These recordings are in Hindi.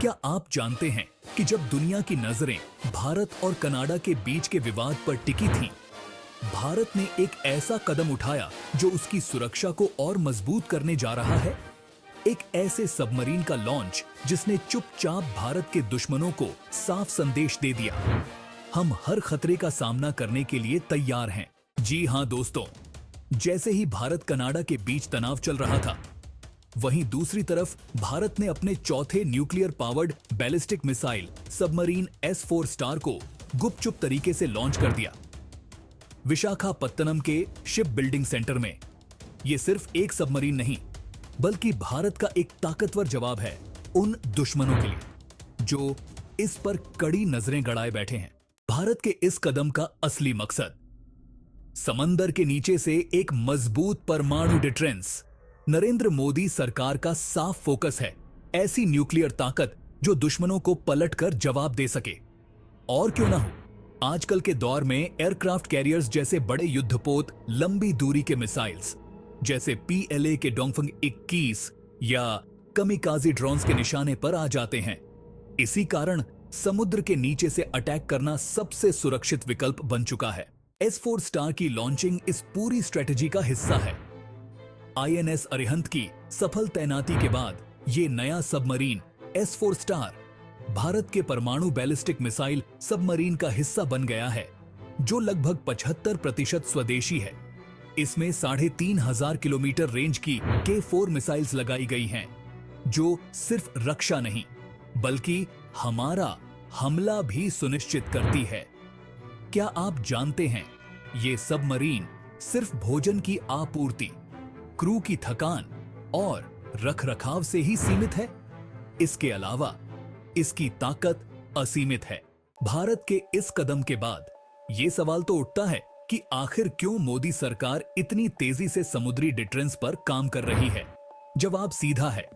क्या आप जानते हैं कि जब दुनिया की नजरें भारत और कनाडा के बीच के विवाद पर टिकी थीं, भारत ने एक ऐसा कदम उठाया जो उसकी सुरक्षा को और मजबूत करने जा रहा है। एक ऐसे सबमरीन का लॉन्च जिसने चुपचाप भारत के दुश्मनों को साफ संदेश दे दिया, हम हर खतरे का सामना करने के लिए तैयार हैं। जी हां दोस्तों, जैसे ही भारत कनाडा के बीच तनाव चल रहा था, वहीं दूसरी तरफ भारत ने अपने चौथे nuclear powered ballistic missile submarine S4 star को गुपचुप तरीके से लॉन्च कर दिया। विशाखापत्तनम के शिप बिल्डिंग सेंटर में यह सिर्फ एक सबमरीन नहीं, बल्कि भारत का एक ताकतवर जवाब है उन दुश्मनों के लिए जो इस पर कड़ी नजरें गड़ाए बैठे हैं। भारत के इस कदम का असली मकसद समंदर के नीचे से एक मजबूत परमाणु डिफेंस। नरेंद्र मोदी सरकार का साफ फोकस है ऐसी न्यूक्लियर ताकत जो दुश्मनों को पलटकर जवाब दे सके। और क्यों ना हो, आजकल के दौर में एयरक्राफ्ट कैरियर्स जैसे बड़े युद्धपोत लंबी दूरी के मिसाइल्स जैसे PLA के डोंगफंग 21 या कमिकाजी ड्रोन्स के निशाने पर आ जाते हैं। इसी कारण समुद्र के नीचे से अटैक करना सबसे सुरक्षित विकल्प बन चुका है। S4 स्टार की लॉन्चिंग इस पूरी स्ट्रेटजी का हिस्सा है। INS अरिहंत की सफल तैनाती के बाद ये नया सबमरीन S4 स्टार भारत के परमाणु बैलिस्टिक मिसाइल सबमरीन का हिस्सा बन गया है, जो लगभग 75% स्वदेशी है। इसमें 3500 किलोमीटर रेंज की K4 मिसाइल्स लगाई गई हैं, जो सिर्फ रक्षा नहीं बल्कि हमारा हमला भी सुनिश्चित करती है। क्या आप जानते हैं, ये सबमरीन सिर्फ भोजन की आपूर्ति, क्रू की थकान और रखरखाव से ही सीमित है? इसके अलावा इसकी ताकत असीमित है। भारत के इस कदम के बाद ये सवाल तो उठता है कि आखिर क्यों मोदी सरकार इतनी तेजी से समुद्री डिफेंस पर काम कर रही है। जवाब सीधा है,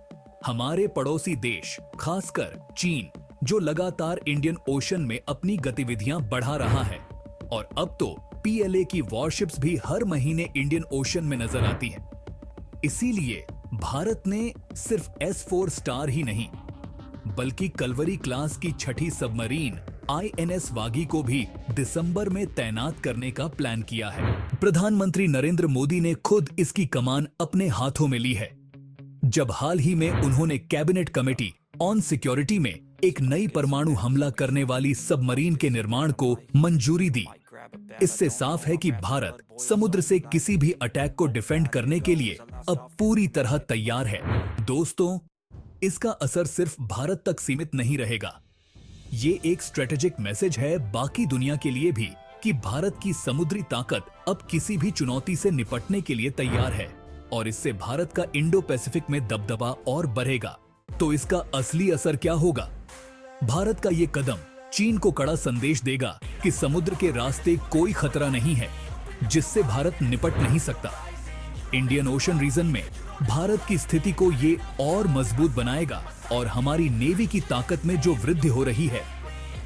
हमारे पड़ोसी देश खासकर चीन, जो लगातार इंडियन ओशन में अपनी गतिविधियां बढ़ा रहा है, और अब तो PLA की वॉरशिप्स भी हर महीने इंडियन ओशन में नजर आती हैं। इसीलिए भारत ने सिर्फ S4 स्टार ही नहीं, बल्कि कलवरी क्लास की छठी सबमरीन INS वागी को भी दिसंबर में तैनात करने का प्लान किया है। प्रधानमंत्री नरेंद्र मोदी ने खुद इसकी कमान अपने हाथों में ली है, जब हाल ही में उन्होंने कैबिनेट कमेटी ऑन सिक्योरिटी में एक नई परमाणु हमला करने वाली सबमरीन के निर्माण को मंजूरी दी। इससे साफ है कि भारत समुद्र से किसी भी अटैक को डिफेंड करने के लिए अब पूरी तरह तैयार है। दोस्तों, इसका असर सिर्फ भारत तक सीमित नहीं रहेगा। ये एक स्ट्रेटेजिक मैसेज है बाकी दुनिया के लिए भी कि भारत की समुद्री ताकत अब किसी भी चुनौती से निपटने के लिए तैयार है, और इससे भारत का इंडो पैसिफिक में दबदबा और बढ़ेगा। तो इसका असली असर क्या होगा? भारत का ये कदम चीन को कड़ा संदेश देगा कि समुद्र के रास्ते कोई खतरा नहीं है जिससे भारत निपट नहीं सकता। इंडियन ओशन रीजन में भारत की स्थिति को ये और मजबूत बनाएगा, और हमारी नेवी की ताकत में जो वृद्धि हो रही है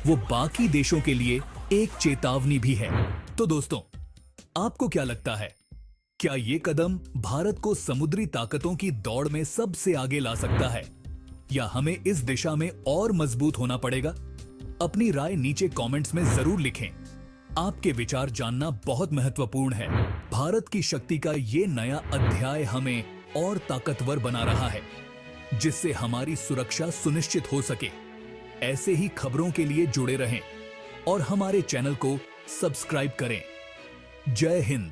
वो बाकी देशों के लिए एक चेतावनी भी है। तो दोस्तों, आपको क्या लगता है, क्या ये कदम भारत को समुद्री ताकतों की दौड़ में सबसे आगे ला सकता है, या हमें इस दिशा में और मजबूत होना पड़ेगा? अपनी राय नीचे कमेंट्स में जरूर लिखें। आपके विचार जानना बहुत महत्वपूर्ण है। भारत की शक्ति का ये नया अध्याय हमें और ताकतवर बना रहा है, जिससे हमारी सुरक्षा सुनिश्चित हो सके। ऐसे ही खबरों के लिए जुड़े रहें और हमारे चैनल को सब्सक्राइब करें। जय हिंद।